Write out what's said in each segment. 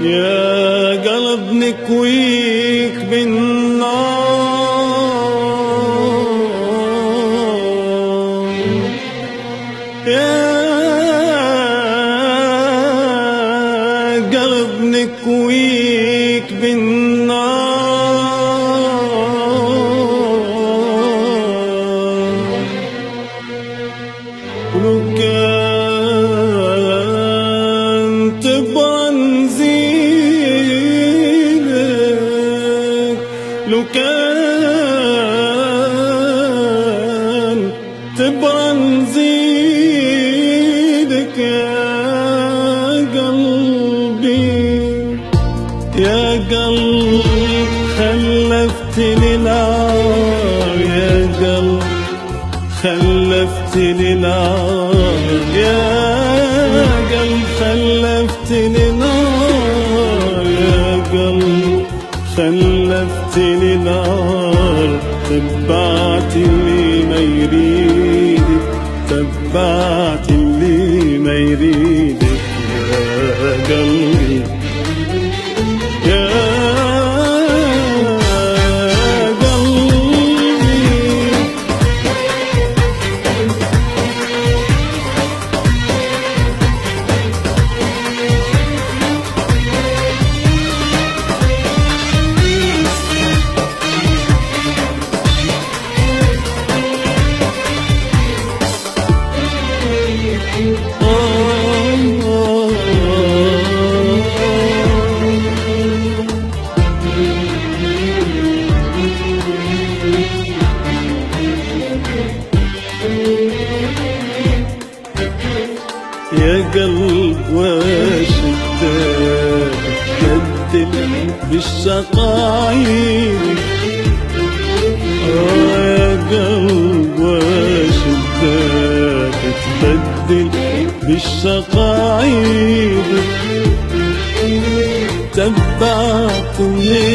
يا قلب نكويك بالنار، يا قلب نكويك بالنار، ولو كان تبغى نزيدك، لو كان تبغى نزيدك يا قلبي، يا قلب خلفتني نار، يا قلب خلفتني نار، يا قلب خلفتني نار، يا قلب خلفتني نار، تبعت اللي ما يريدك، تبعت اللي ما يريدك يا قلبي، يا يا قلب واش اداك تبدل بالشقايب، يا قلب واش اداك تبدل بالشقايب، تبعتني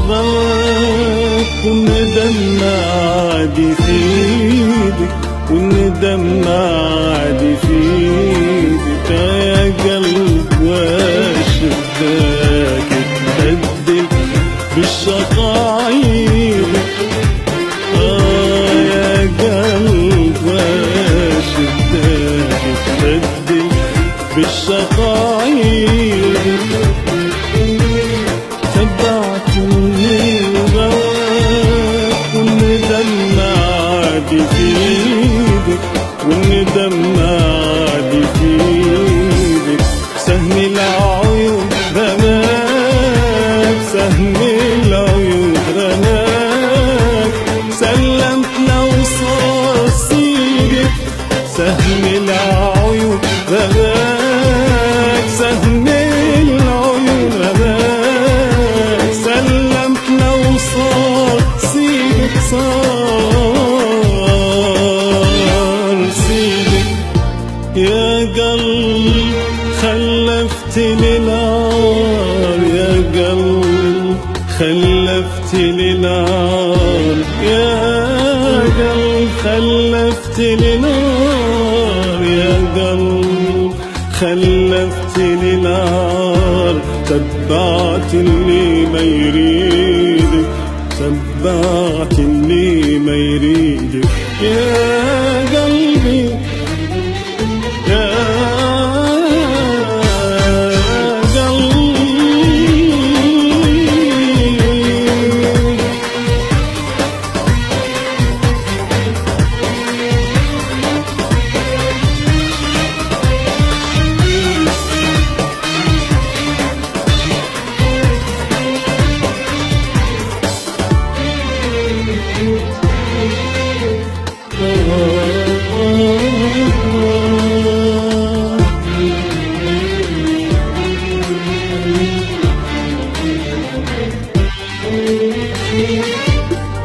غلط والندم عادي في ايدك، والندم عادي في ايدك يا قلب واش اداك تبدل بالشقايب، يا قلب واش اداك تبدل بالشقايب، تبعتني غلط والندم عادي في ايدك، والندم عادي في ايدك، سهم العيون رماك، سهم العيون رماك، سلمت لو صار سيدك، سهم العيون رماك، سهم العيون رماك، سلمت لو صار سيدك، صار سيدك يا قلب خلفتني نار، يا قلب خلفتني نار، يا قلب خلفتني نار، يا قلب خلفتني نار، تبعت اللي ما يريدك، تبعت اللي ما يريدك يا قلبي، يا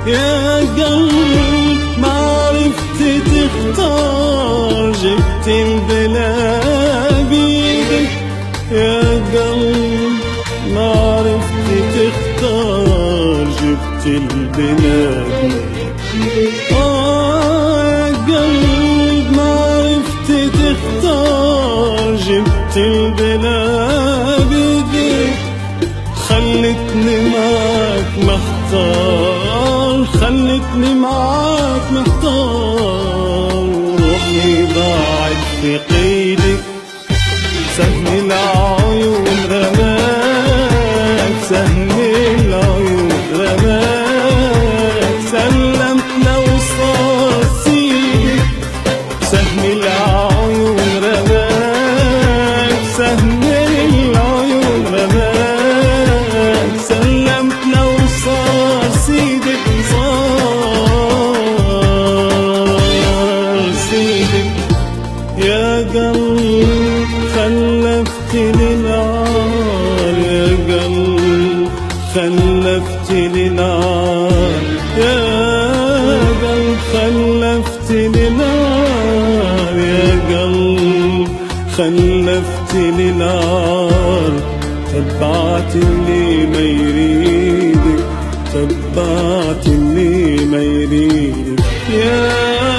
يا قلب ما عرفت تختار، جبت البلا بيدك، يا قلب ما عرفت تختار، جبت البلا بيدك، يا قلب ما عرفت تختار، جبت البلا بيدك، خلفتني نار يا قلب، خلفتني نار يا قلب، خلفتني نار. تبعت اللي ما يريدك، تبعت اللي ما يريدك يا